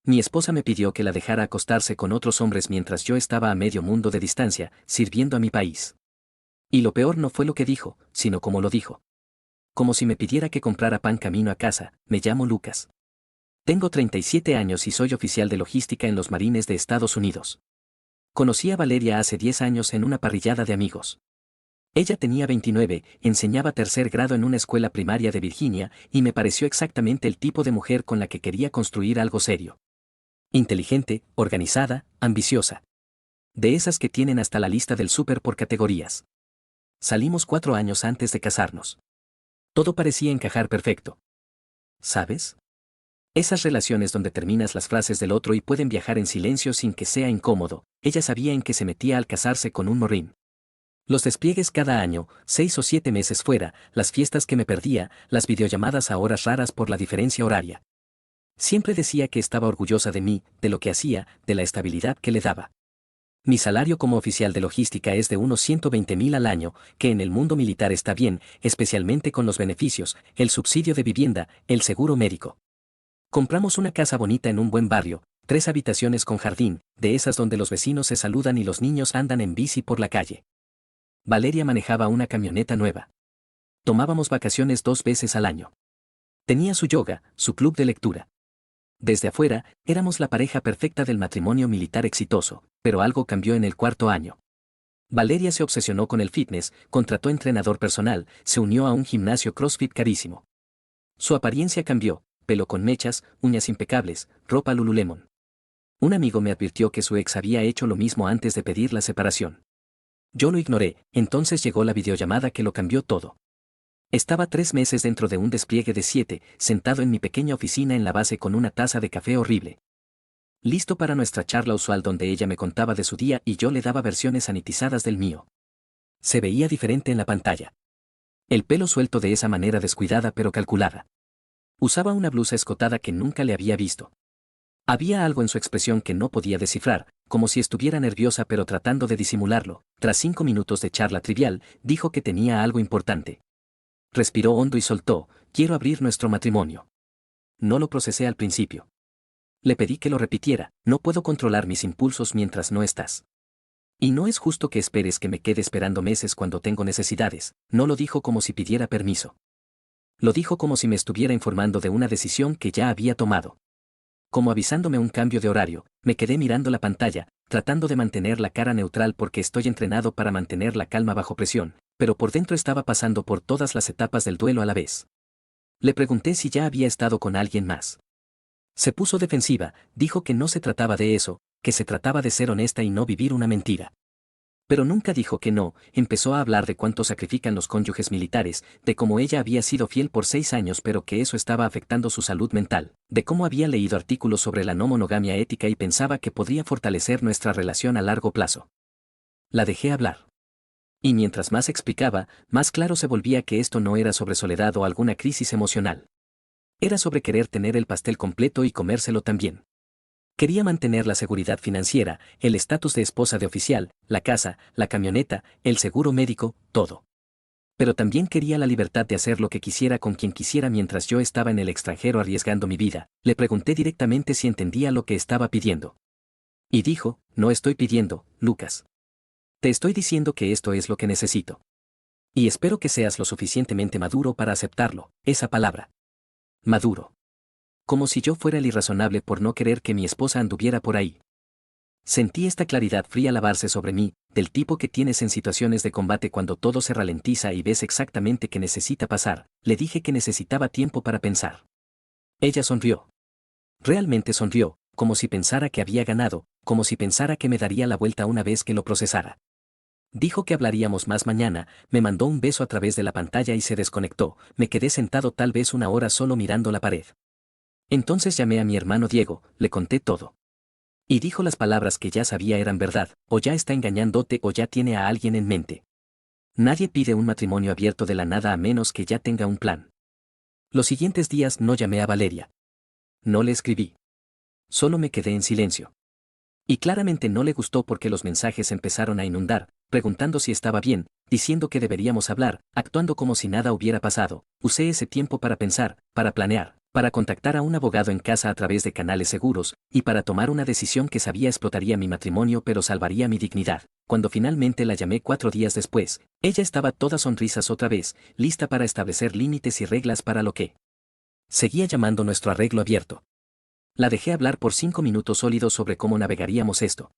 Mi esposa me pidió que la dejara acostarse con otros hombres mientras yo estaba a medio mundo de distancia, sirviendo a mi país. Y lo peor no fue lo que dijo, sino cómo lo dijo. Como si me pidiera que comprara pan camino a casa. Me llamo Lucas. Tengo 37 años y soy oficial de logística en los Marines de Estados Unidos. Conocí a Valeria hace 10 años en una parrillada de amigos. Ella tenía 29, enseñaba tercer grado en una escuela primaria de Virginia y me pareció exactamente el tipo de mujer con la que quería construir algo serio. Inteligente, organizada, ambiciosa. De esas que tienen hasta la lista del súper por categorías. Salimos 4 años antes de casarnos. Todo parecía encajar perfecto. ¿Sabes? Esas relaciones donde terminas las frases del otro y pueden viajar en silencio sin que sea incómodo. Ella sabía en qué se metía al casarse con un morrín. Los despliegues cada año, 6 o 7 meses fuera, las fiestas que me perdía, las videollamadas a horas raras por la diferencia horaria. Siempre decía que estaba orgullosa de mí, de lo que hacía, de la estabilidad que le daba. Mi salario como oficial de logística es de unos 120,000 al año, que en el mundo militar está bien, especialmente con los beneficios, el subsidio de vivienda, el seguro médico. Compramos una casa bonita en un buen barrio, 3 habitaciones con jardín, de esas donde los vecinos se saludan y los niños andan en bici por la calle. Valeria manejaba una camioneta nueva. Tomábamos vacaciones 2 veces al año. Tenía su yoga, su club de lectura. Desde afuera, éramos la pareja perfecta del matrimonio militar exitoso, pero algo cambió en el 4.º año. Valeria se obsesionó con el fitness, contrató entrenador personal, se unió a un gimnasio CrossFit carísimo. Su apariencia cambió, pelo con mechas, uñas impecables, ropa Lululemon. Un amigo me advirtió que su ex había hecho lo mismo antes de pedir la separación. Yo lo ignoré, entonces llegó la videollamada que lo cambió todo. Estaba 3 meses dentro de un despliegue de 7, sentado en mi pequeña oficina en la base con una taza de café horrible. Listo para nuestra charla usual donde ella me contaba de su día y yo le daba versiones sanitizadas del mío. Se veía diferente en la pantalla. El pelo suelto de esa manera descuidada pero calculada. Usaba una blusa escotada que nunca le había visto. Había algo en su expresión que no podía descifrar, como si estuviera nerviosa pero tratando de disimularlo. Tras 5 minutos de charla trivial, dijo que tenía algo importante. Respiró hondo y soltó: quiero abrir nuestro matrimonio. No lo procesé al principio. Le pedí que lo repitiera: no puedo controlar mis impulsos mientras no estás. Y no es justo que esperes que me quede esperando meses cuando tengo necesidades. No lo dijo como si pidiera permiso. Lo dijo como si me estuviera informando de una decisión que ya había tomado. Como avisándome un cambio de horario. Me quedé mirando la pantalla, tratando de mantener la cara neutral porque estoy entrenado para mantener la calma bajo presión, pero por dentro estaba pasando por todas las etapas del duelo a la vez. Le pregunté si ya había estado con alguien más. Se puso defensiva, dijo que no se trataba de eso, que se trataba de ser honesta y no vivir una mentira. Pero nunca dijo que no. Empezó a hablar de cuánto sacrifican los cónyuges militares, de cómo ella había sido fiel por 6 años pero que eso estaba afectando su salud mental, de cómo había leído artículos sobre la no monogamia ética y pensaba que podría fortalecer nuestra relación a largo plazo. La dejé hablar. Y mientras más explicaba, más claro se volvía que esto no era sobre soledad o alguna crisis emocional. Era sobre querer tener el pastel completo y comérselo también. Quería mantener la seguridad financiera, el estatus de esposa de oficial, la casa, la camioneta, el seguro médico, todo. Pero también quería la libertad de hacer lo que quisiera con quien quisiera mientras yo estaba en el extranjero arriesgando mi vida. Le pregunté directamente si entendía lo que estaba pidiendo. Y dijo: no estoy pidiendo, Lucas. Te estoy diciendo que esto es lo que necesito. Y espero que seas lo suficientemente maduro para aceptarlo, esa palabra. Maduro. Como si yo fuera el irrazonable por no querer que mi esposa anduviera por ahí. Sentí esta claridad fría lavarse sobre mí, del tipo que tienes en situaciones de combate cuando todo se ralentiza y ves exactamente qué necesita pasar. Le dije que necesitaba tiempo para pensar. Ella sonrió. Realmente sonrió, como si pensara que había ganado, como si pensara que me daría la vuelta una vez que lo procesara. Dijo que hablaríamos más mañana, me mandó un beso a través de la pantalla y se desconectó. Me quedé sentado tal vez una hora solo mirando la pared. Entonces llamé a mi hermano Diego, le conté todo. Y dijo las palabras que ya sabía eran verdad: o ya está engañándote o ya tiene a alguien en mente. Nadie pide un matrimonio abierto de la nada a menos que ya tenga un plan. Los siguientes días no llamé a Valeria. No le escribí. Solo me quedé en silencio. Y claramente no le gustó porque los mensajes empezaron a inundar, preguntando si estaba bien, diciendo que deberíamos hablar, actuando como si nada hubiera pasado. Usé ese tiempo para pensar, para planear, para contactar a un abogado en casa a través de canales seguros, y para tomar una decisión que sabía explotaría mi matrimonio pero salvaría mi dignidad. Cuando finalmente la llamé 4 días después, ella estaba toda sonrisas otra vez, lista para establecer límites y reglas para lo que seguía llamando nuestro arreglo abierto. La dejé hablar por 5 minutos sólidos sobre cómo navegaríamos esto.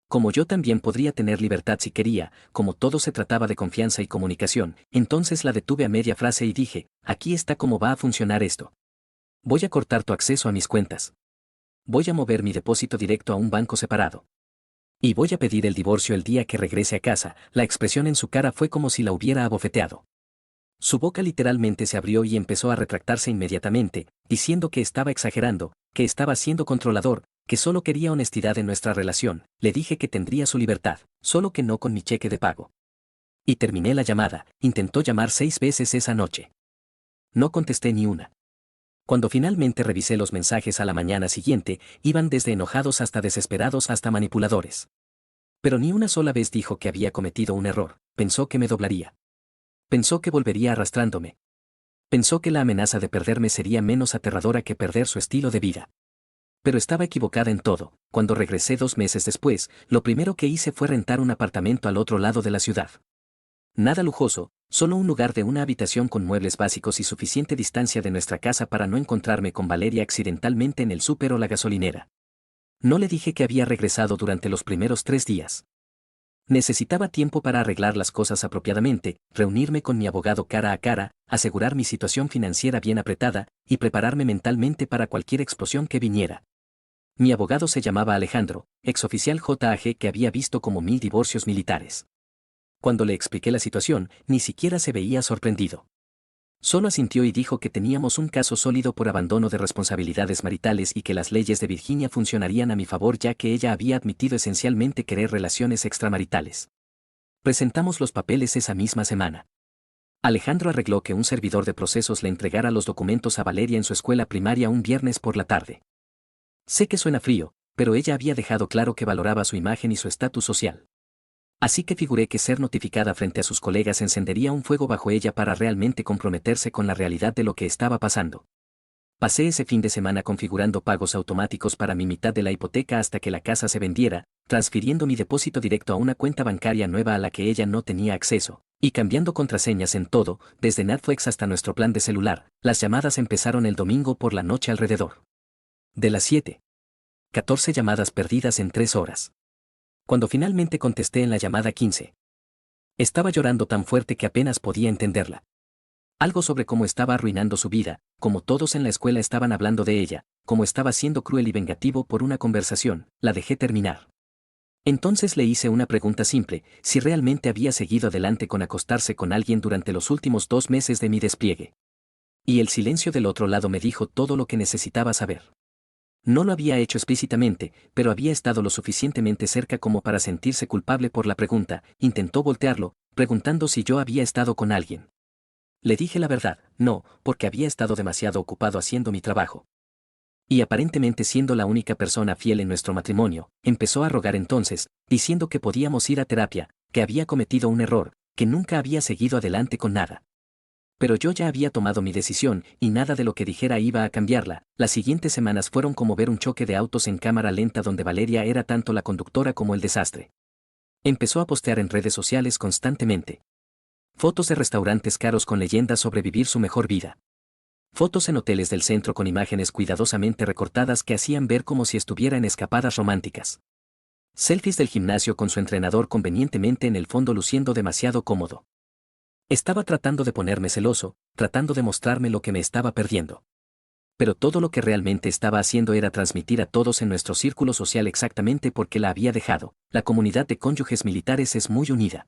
Como yo también podría tener libertad si quería, como todo se trataba de confianza y comunicación, entonces la detuve a media frase y dije, aquí está cómo va a funcionar esto. Voy a cortar tu acceso a mis cuentas. Voy a mover mi depósito directo a un banco separado. Y voy a pedir el divorcio el día que regrese a casa. La expresión en su cara fue como si la hubiera abofeteado. Su boca literalmente se abrió y empezó a retractarse inmediatamente, diciendo que estaba exagerando, que estaba siendo controlador, que solo quería honestidad en nuestra relación. Le dije que tendría su libertad, solo que no con mi cheque de pago. Y terminé la llamada. Intentó llamar 6 veces esa noche. No contesté ni una. Cuando finalmente revisé los mensajes a la mañana siguiente, iban desde enojados hasta desesperados hasta manipuladores. Pero ni una sola vez dijo que había cometido un error. Pensó que me doblaría. Pensó que volvería arrastrándome. Pensó que la amenaza de perderme sería menos aterradora que perder su estilo de vida. Pero estaba equivocada en todo. Cuando regresé 2 meses después, lo primero que hice fue rentar un apartamento al otro lado de la ciudad. Nada lujoso, solo un lugar de una habitación con muebles básicos y suficiente distancia de nuestra casa para no encontrarme con Valeria accidentalmente en el súper o la gasolinera. No le dije que había regresado durante los primeros 3 días. Necesitaba tiempo para arreglar las cosas apropiadamente, reunirme con mi abogado cara a cara, asegurar mi situación financiera bien apretada, y prepararme mentalmente para cualquier explosión que viniera. Mi abogado se llamaba Alejandro, exoficial JAG que había visto como 1000 divorcios militares. Cuando le expliqué la situación, ni siquiera se veía sorprendido. Solo asintió y dijo que teníamos un caso sólido por abandono de responsabilidades maritales y que las leyes de Virginia funcionarían a mi favor ya que ella había admitido esencialmente querer relaciones extramaritales. Presentamos los papeles esa misma semana. Alejandro arregló que un servidor de procesos le entregara los documentos a Valeria en su escuela primaria un viernes por la tarde. Sé que suena frío, pero ella había dejado claro que valoraba su imagen y su estatus social. Así que figuré que ser notificada frente a sus colegas encendería un fuego bajo ella para realmente comprometerse con la realidad de lo que estaba pasando. Pasé ese fin de semana configurando pagos automáticos para mi mitad de la hipoteca hasta que la casa se vendiera, transfiriendo mi depósito directo a una cuenta bancaria nueva a la que ella no tenía acceso, y cambiando contraseñas en todo, desde Netflix hasta nuestro plan de celular. Las llamadas empezaron el domingo por la noche alrededor de las 7:14 llamadas perdidas en 3 horas. Cuando finalmente contesté en la llamada 15. Estaba llorando tan fuerte que apenas podía entenderla. Algo sobre cómo estaba arruinando su vida, como todos en la escuela estaban hablando de ella, cómo estaba siendo cruel y vengativo por una conversación. La dejé terminar. Entonces le hice una pregunta simple, si realmente había seguido adelante con acostarse con alguien durante los últimos 2 meses de mi despliegue. Y el silencio del otro lado me dijo todo lo que necesitaba saber. No lo había hecho explícitamente, pero había estado lo suficientemente cerca como para sentirse culpable por la pregunta. Intentó voltearlo, preguntando si yo había estado con alguien. Le dije la verdad, no, porque había estado demasiado ocupado haciendo mi trabajo. Y aparentemente siendo la única persona fiel en nuestro matrimonio, empezó a rogar entonces, diciendo que podíamos ir a terapia, que había cometido un error, que nunca había seguido adelante con nada. Pero yo ya había tomado mi decisión, y nada de lo que dijera iba a cambiarla. Las siguientes semanas fueron como ver un choque de autos en cámara lenta donde Valeria era tanto la conductora como el desastre. Empezó a postear en redes sociales constantemente. Fotos de restaurantes caros con leyendas sobre vivir su mejor vida. Fotos en hoteles del centro con imágenes cuidadosamente recortadas que hacían ver como si estuviera en escapadas románticas. Selfies del gimnasio con su entrenador convenientemente en el fondo luciendo demasiado cómodo. Estaba tratando de ponerme celoso, tratando de mostrarme lo que me estaba perdiendo. Pero todo lo que realmente estaba haciendo era transmitir a todos en nuestro círculo social exactamente por qué la había dejado. La comunidad de cónyuges militares es muy unida.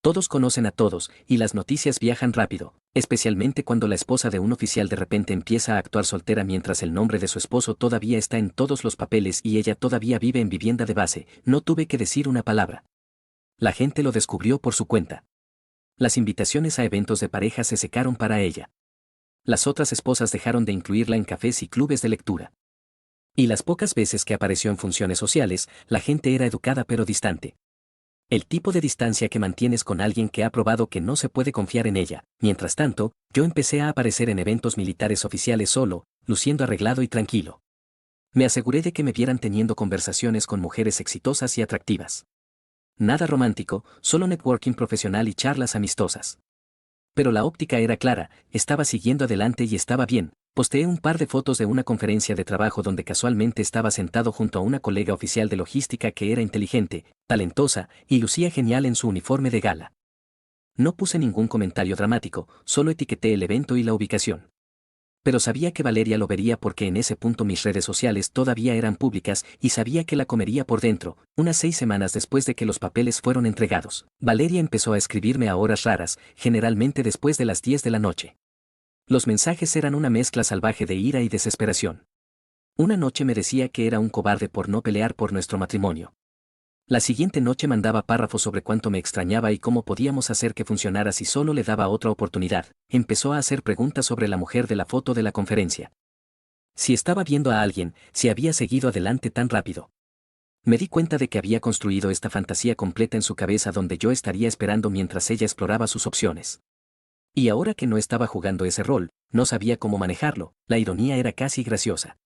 Todos conocen a todos, y las noticias viajan rápido, especialmente cuando la esposa de un oficial de repente empieza a actuar soltera mientras el nombre de su esposo todavía está en todos los papeles y ella todavía vive en vivienda de base. No tuve que decir una palabra. La gente lo descubrió por su cuenta. Las invitaciones a eventos de pareja se secaron para ella. Las otras esposas dejaron de incluirla en cafés y clubes de lectura. Y las pocas veces que apareció en funciones sociales, la gente era educada pero distante. El tipo de distancia que mantienes con alguien que ha probado que no se puede confiar en ella. Mientras tanto, yo empecé a aparecer en eventos militares oficiales solo, luciendo arreglado y tranquilo. Me aseguré de que me vieran teniendo conversaciones con mujeres exitosas y atractivas. Nada romántico, solo networking profesional y charlas amistosas. Pero la óptica era clara, estaba siguiendo adelante y estaba bien. Posteé un par de fotos de una conferencia de trabajo donde casualmente estaba sentado junto a una colega oficial de logística que era inteligente, talentosa y lucía genial en su uniforme de gala. No puse ningún comentario dramático, solo etiqueté el evento y la ubicación. Pero sabía que Valeria lo vería porque en ese punto mis redes sociales todavía eran públicas y sabía que la comería por dentro, unas 6 semanas después de que los papeles fueron entregados. Valeria empezó a escribirme a horas raras, generalmente después de las 10 de la noche. Los mensajes eran una mezcla salvaje de ira y desesperación. Una noche me decía que era un cobarde por no pelear por nuestro matrimonio. La siguiente noche mandaba párrafos sobre cuánto me extrañaba y cómo podíamos hacer que funcionara si solo le daba otra oportunidad. Empezó a hacer preguntas sobre la mujer de la foto de la conferencia. Si estaba viendo a alguien, si había seguido adelante tan rápido. Me di cuenta de que había construido esta fantasía completa en su cabeza donde yo estaría esperando mientras ella exploraba sus opciones. Y ahora que no estaba jugando ese rol, no sabía cómo manejarlo, la ironía era casi graciosa.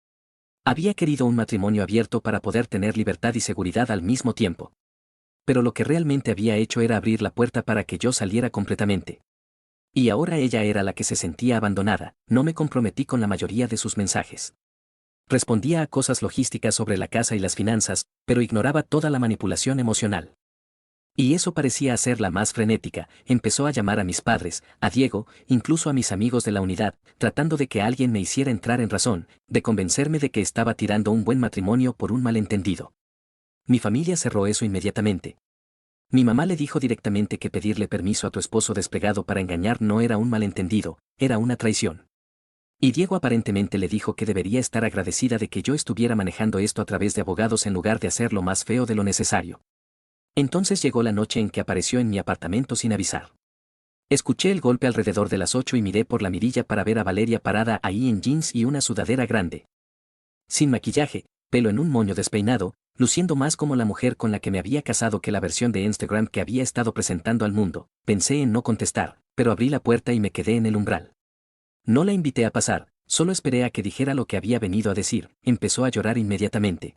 Había querido un matrimonio abierto para poder tener libertad y seguridad al mismo tiempo. Pero lo que realmente había hecho era abrir la puerta para que yo saliera completamente. Y ahora ella era la que se sentía abandonada, no me comprometí con la mayoría de sus mensajes. Respondía a cosas logísticas sobre la casa y las finanzas, pero ignoraba toda la manipulación emocional. Y eso parecía hacerla más frenética, empezó a llamar a mis padres, a Diego, incluso a mis amigos de la unidad, tratando de que alguien me hiciera entrar en razón, de convencerme de que estaba tirando un buen matrimonio por un malentendido. Mi familia cerró eso inmediatamente. Mi mamá le dijo directamente que pedirle permiso a tu esposo desplegado para engañar no era un malentendido, era una traición. Y Diego aparentemente le dijo que debería estar agradecida de que yo estuviera manejando esto a través de abogados en lugar de hacerlo más feo de lo necesario. Entonces llegó la noche en que apareció en mi apartamento sin avisar. Escuché el golpe alrededor de las 8 y miré por la mirilla para ver a Valeria parada ahí en jeans y una sudadera grande. Sin maquillaje, pelo en un moño despeinado, luciendo más como la mujer con la que me había casado que la versión de Instagram que había estado presentando al mundo. Pensé en no contestar, pero abrí la puerta y me quedé en el umbral. No la invité a pasar, solo esperé a que dijera lo que había venido a decir. Empezó a llorar inmediatamente.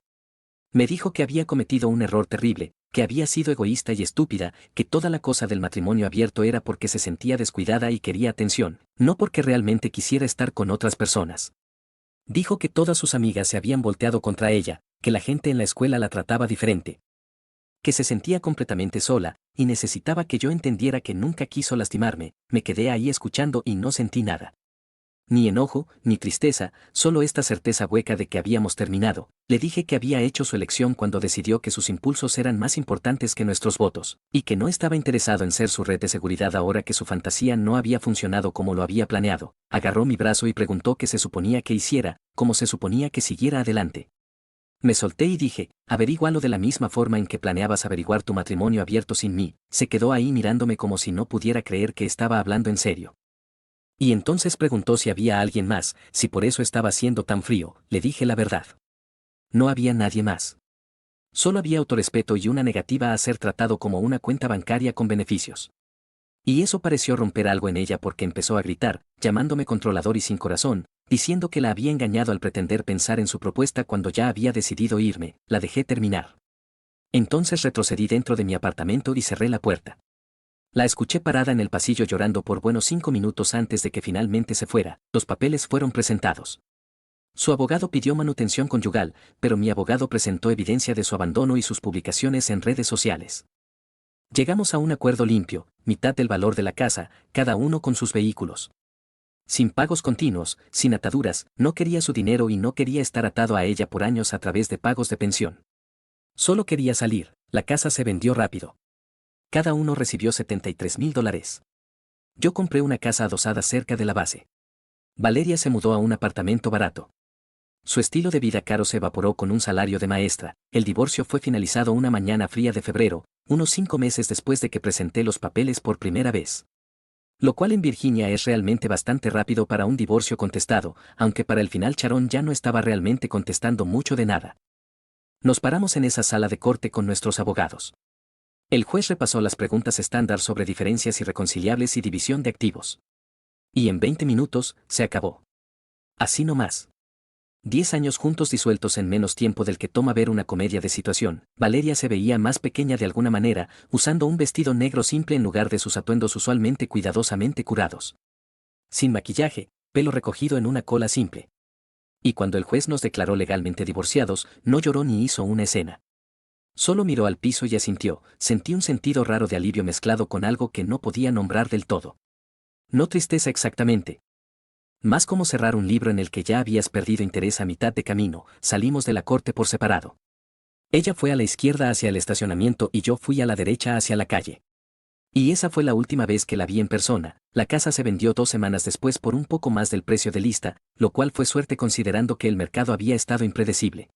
Me dijo que había cometido un error terrible, que había sido egoísta y estúpida, que toda la cosa del matrimonio abierto era porque se sentía descuidada y quería atención, no porque realmente quisiera estar con otras personas. Dijo que todas sus amigas se habían volteado contra ella, que la gente en la escuela la trataba diferente, que se sentía completamente sola, y necesitaba que yo entendiera que nunca quiso lastimarme. Me quedé ahí escuchando y no sentí nada. Ni enojo, ni tristeza, solo esta certeza hueca de que habíamos terminado. Le dije que había hecho su elección cuando decidió que sus impulsos eran más importantes que nuestros votos, y que no estaba interesado en ser su red de seguridad ahora que su fantasía no había funcionado como lo había planeado. Agarró mi brazo y preguntó qué se suponía que hiciera, cómo se suponía que siguiera adelante. Me solté y dije, averígualo de la misma forma en que planeabas averiguar tu matrimonio abierto sin mí. Se quedó ahí mirándome como si no pudiera creer que estaba hablando en serio. Y entonces preguntó si había alguien más, si por eso estaba siendo tan frío. Le dije la verdad. No había nadie más. Solo había autorrespeto y una negativa a ser tratado como una cuenta bancaria con beneficios. Y eso pareció romper algo en ella porque empezó a gritar, llamándome controlador y sin corazón, diciendo que la había engañado al pretender pensar en su propuesta cuando ya había decidido irme. La dejé terminar. Entonces retrocedí dentro de mi apartamento y cerré la puerta. La escuché parada en el pasillo llorando por buenos 5 minutos antes de que finalmente se fuera. Los papeles fueron presentados. Su abogado pidió manutención conyugal, pero mi abogado presentó evidencia de su abandono y sus publicaciones en redes sociales. Llegamos a un acuerdo limpio, mitad del valor de la casa, cada uno con sus vehículos. Sin pagos continuos, sin ataduras, no quería su dinero y no quería estar atado a ella por años a través de pagos de pensión. Solo quería salir. La casa se vendió rápido. Cada uno recibió $73,000. Yo compré una casa adosada cerca de la base. Valeria se mudó a un apartamento barato. Su estilo de vida caro se evaporó con un salario de maestra. El divorcio fue finalizado una mañana fría de febrero, unos 5 meses después de que presenté los papeles por primera vez. Lo cual en Virginia es realmente bastante rápido para un divorcio contestado, aunque para el final Sharon ya no estaba realmente contestando mucho de nada. Nos paramos en esa sala de corte con nuestros abogados. El juez repasó las preguntas estándar sobre diferencias irreconciliables y división de activos. Y en 20 minutos, se acabó. Así no más. 10 años juntos disueltos en menos tiempo del que toma ver una comedia de situación. Valeria se veía más pequeña de alguna manera, usando un vestido negro simple en lugar de sus atuendos usualmente cuidadosamente curados. Sin maquillaje, pelo recogido en una cola simple. Y cuando el juez nos declaró legalmente divorciados, no lloró ni hizo una escena. Solo miró al piso y asintió. Sentí un sentido raro de alivio mezclado con algo que no podía nombrar del todo. No tristeza exactamente. Más como cerrar un libro en el que ya habías perdido interés a mitad de camino. Salimos de la corte por separado. Ella fue a la izquierda hacia el estacionamiento y yo fui a la derecha hacia la calle. Y esa fue la última vez que la vi en persona. La casa se vendió 2 semanas después por un poco más del precio de lista, lo cual fue suerte considerando que el mercado había estado impredecible.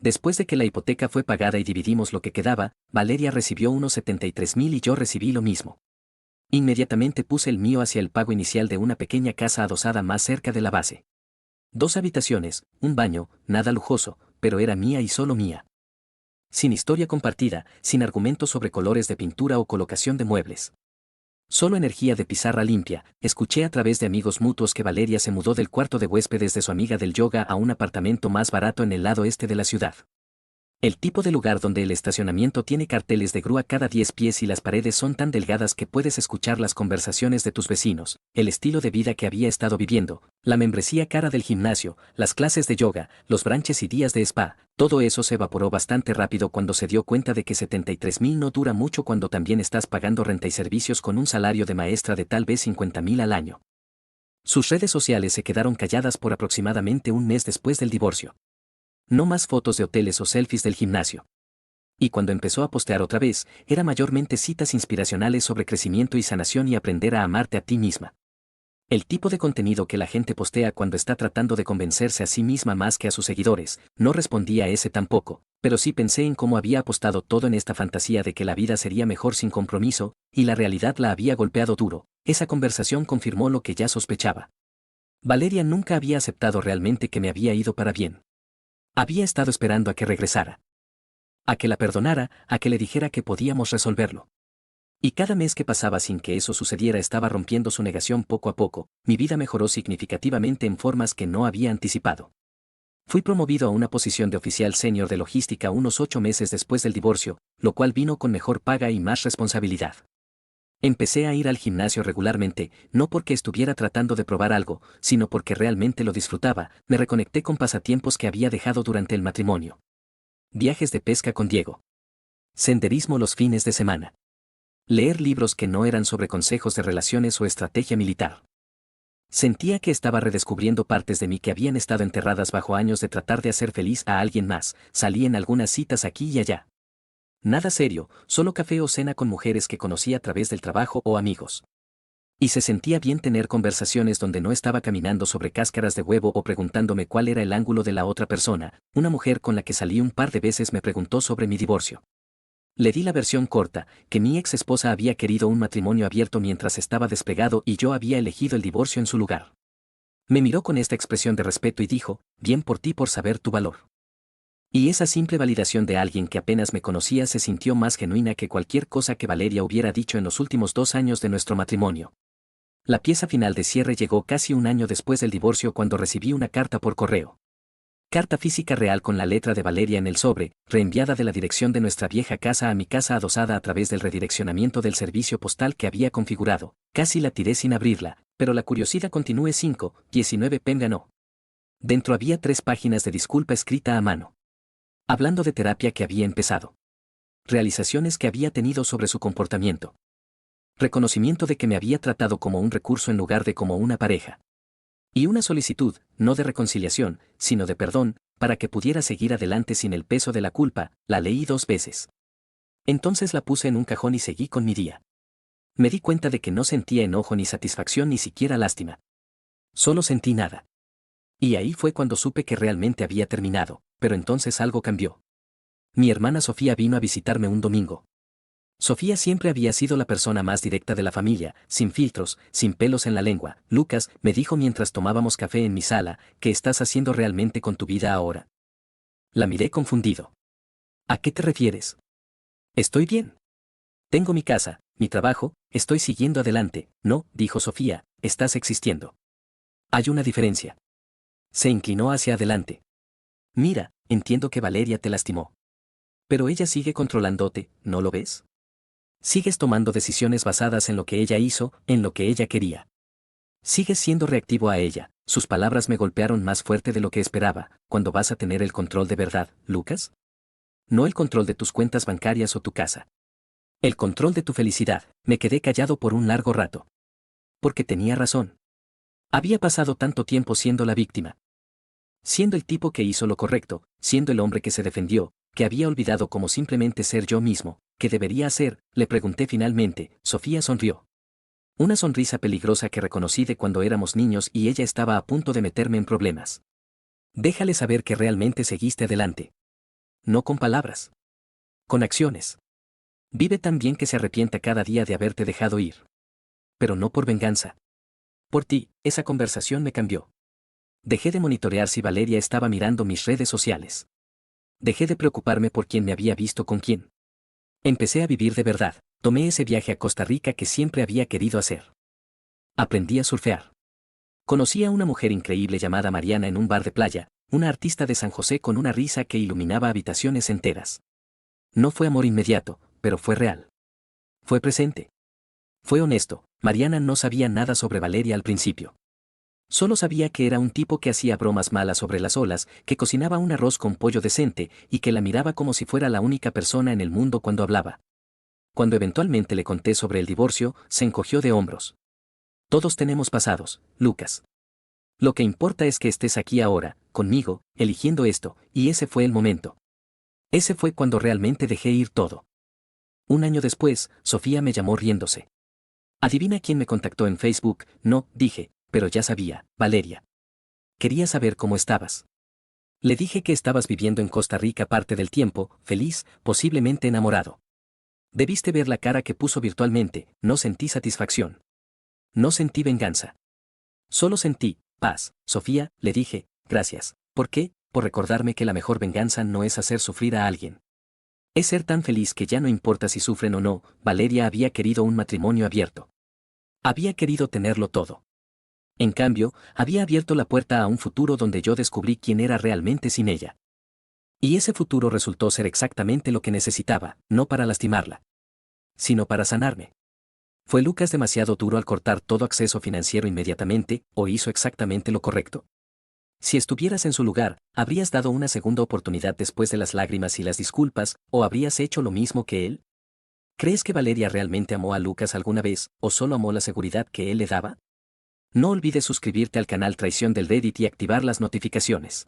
Después de que la hipoteca fue pagada y dividimos lo que quedaba, Valeria recibió unos 73,000 y yo recibí lo mismo. Inmediatamente puse el mío hacia el pago inicial de una pequeña casa adosada más cerca de la base. 2 habitaciones, un baño, nada lujoso, pero era mía y solo mía. Sin historia compartida, sin argumentos sobre colores de pintura o colocación de muebles. Solo energía de pizarra limpia. Escuché a través de amigos mutuos que Valeria se mudó del cuarto de huéspedes de su amiga del yoga a un apartamento más barato en el lado este de la ciudad. El tipo de lugar donde el estacionamiento tiene carteles de grúa cada 10 pies y las paredes son tan delgadas que puedes escuchar las conversaciones de tus vecinos, el estilo de vida que había estado viviendo, la membresía cara del gimnasio, las clases de yoga, los brunches y días de spa, todo eso se evaporó bastante rápido cuando se dio cuenta de que 73,000 no dura mucho cuando también estás pagando renta y servicios con un salario de maestra de tal vez 50,000 al año. Sus redes sociales se quedaron calladas por aproximadamente un mes después del divorcio. No más fotos de hoteles o selfies del gimnasio. Y cuando empezó a postear otra vez, era mayormente citas inspiracionales sobre crecimiento y sanación y aprender a amarte a ti misma. El tipo de contenido que la gente postea cuando está tratando de convencerse a sí misma más que a sus seguidores, no respondí a ese tampoco, pero sí pensé en cómo había apostado todo en esta fantasía de que la vida sería mejor sin compromiso, y la realidad la había golpeado duro. Esa conversación confirmó lo que ya sospechaba. Valeria nunca había aceptado realmente que me había ido para bien. Había estado esperando a que regresara. A que la perdonara, a que le dijera que podíamos resolverlo. Y cada mes que pasaba sin que eso sucediera estaba rompiendo su negación poco a poco. Mi vida mejoró significativamente en formas que no había anticipado. Fui promovido a una posición de oficial senior de logística unos 8 meses después del divorcio, lo cual vino con mejor paga y más responsabilidad. Empecé a ir al gimnasio regularmente, no porque estuviera tratando de probar algo, sino porque realmente lo disfrutaba. Me reconecté con pasatiempos que había dejado durante el matrimonio. Viajes de pesca con Diego. Senderismo los fines de semana. Leer libros que no eran sobre consejos de relaciones o estrategia militar. Sentía que estaba redescubriendo partes de mí que habían estado enterradas bajo años de tratar de hacer feliz a alguien más. Salí en algunas citas aquí y allá. Nada serio, solo café o cena con mujeres que conocí a través del trabajo o amigos. Y se sentía bien tener conversaciones donde no estaba caminando sobre cáscaras de huevo o preguntándome cuál era el ángulo de la otra persona. Una mujer con la que salí un par de veces me preguntó sobre mi divorcio. Le di la versión corta, que mi ex esposa había querido un matrimonio abierto mientras estaba despegado y yo había elegido el divorcio en su lugar. Me miró con esta expresión de respeto y dijo, bien por ti por saber tu valor. Y esa simple validación de alguien que apenas me conocía se sintió más genuina que cualquier cosa que Valeria hubiera dicho en los últimos 2 años de nuestro matrimonio. La pieza final de cierre llegó casi un año después del divorcio cuando recibí una carta por correo. Carta física real con la letra de Valeria en el sobre, reenviada de la dirección de nuestra vieja casa a mi casa adosada a través del redireccionamiento del servicio postal que había configurado. Casi la tiré sin abrirla, pero la curiosidad continúe 5:19 p.m. ganó. Dentro había 3 páginas de disculpa escrita a mano. Hablando de terapia que había empezado. Realizaciones que había tenido sobre su comportamiento. Reconocimiento de que me había tratado como un recurso en lugar de como una pareja. Y una solicitud, no de reconciliación, sino de perdón, para que pudiera seguir adelante sin el peso de la culpa. La leí 2 veces. Entonces la puse en un cajón y seguí con mi día. Me di cuenta de que no sentía enojo ni satisfacción ni siquiera lástima. Solo sentí nada. Y ahí fue cuando supe que realmente había terminado, pero entonces algo cambió. Mi hermana Sofía vino a visitarme un domingo. Sofía siempre había sido la persona más directa de la familia, sin filtros, sin pelos en la lengua. Lucas, me dijo mientras tomábamos café en mi sala, ¿qué estás haciendo realmente con tu vida ahora? La miré confundido. ¿A qué te refieres? Estoy bien. Tengo mi casa, mi trabajo, estoy siguiendo adelante. No, dijo Sofía, estás existiendo. Hay una diferencia. Se inclinó hacia adelante. Mira, entiendo que Valeria te lastimó. Pero ella sigue controlándote, ¿no lo ves? Sigues tomando decisiones basadas en lo que ella hizo, en lo que ella quería. Sigues siendo reactivo a ella. Sus palabras me golpearon más fuerte de lo que esperaba. ¿Cuándo vas a tener el control de verdad, Lucas? No el control de tus cuentas bancarias o tu casa. El control de tu felicidad. Me quedé callado por un largo rato. Porque tenía razón. Había pasado tanto tiempo siendo la víctima. Siendo el tipo que hizo lo correcto, siendo el hombre que se defendió, que había olvidado cómo simplemente ser yo mismo. ¿Qué debería hacer? Le pregunté finalmente. Sofía sonrió. Una sonrisa peligrosa que reconocí de cuando éramos niños y ella estaba a punto de meterme en problemas. Déjale saber que realmente seguiste adelante. No con palabras. Con acciones. Vive tan bien que se arrepienta cada día de haberte dejado ir. Pero no por venganza. Por ti, esa conversación me cambió. Dejé de monitorear si Valeria estaba mirando mis redes sociales. Dejé de preocuparme por quién me había visto con quién. Empecé a vivir de verdad. Tomé ese viaje a Costa Rica que siempre había querido hacer. Aprendí a surfear. Conocí a una mujer increíble llamada Mariana en un bar de playa, una artista de San José con una risa que iluminaba habitaciones enteras. No fue amor inmediato, pero fue real. Fue presente. Fue honesto. Mariana no sabía nada sobre Valeria al principio. Solo sabía que era un tipo que hacía bromas malas sobre las olas, que cocinaba un arroz con pollo decente y que la miraba como si fuera la única persona en el mundo cuando hablaba. Cuando eventualmente le conté sobre el divorcio, se encogió de hombros. Todos tenemos pasados, Lucas. Lo que importa es que estés aquí ahora, conmigo, eligiendo esto, y ese fue el momento. Ese fue cuando realmente dejé ir todo. Un año después, Sofía me llamó riéndose. ¿Adivina quién me contactó en Facebook? No, dije, pero ya sabía, Valeria. Quería saber cómo estabas. Le dije que estabas viviendo en Costa Rica parte del tiempo, feliz, posiblemente enamorado. Debiste ver la cara que puso virtualmente. No sentí satisfacción. No sentí venganza. Solo sentí paz. Sofía, le dije, gracias. ¿Por qué? Por recordarme que la mejor venganza no es hacer sufrir a alguien. Es ser tan feliz que ya no importa si sufren o no. Valeria había querido un matrimonio abierto. Había querido tenerlo todo. En cambio, había abierto la puerta a un futuro donde yo descubrí quién era realmente sin ella. Y ese futuro resultó ser exactamente lo que necesitaba, no para lastimarla, sino para sanarme. ¿Fue Lucas demasiado duro al cortar todo acceso financiero inmediatamente, o hizo exactamente lo correcto? Si estuvieras en su lugar, ¿habrías dado una segunda oportunidad después de las lágrimas y las disculpas, o habrías hecho lo mismo que él? ¿Crees que Valeria realmente amó a Lucas alguna vez, o solo amó la seguridad que él le daba? No olvides suscribirte al canal Traición del Reddit y activar las notificaciones.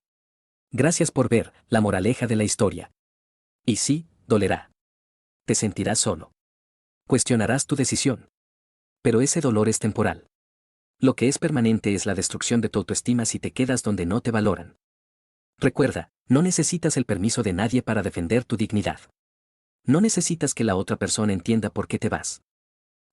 Gracias por ver, la moraleja de la historia. Y sí, dolerá. Te sentirás solo. Cuestionarás tu decisión. Pero ese dolor es temporal. Lo que es permanente es la destrucción de tu autoestima si te quedas donde no te valoran. Recuerda, no necesitas el permiso de nadie para defender tu dignidad. No necesitas que la otra persona entienda por qué te vas.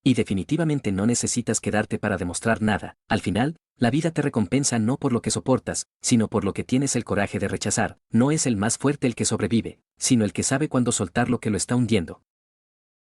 Y definitivamente no necesitas quedarte para demostrar nada. Al final, la vida te recompensa no por lo que soportas, sino por lo que tienes el coraje de rechazar. No es el más fuerte el que sobrevive, sino el que sabe cuándo soltar lo que lo está hundiendo.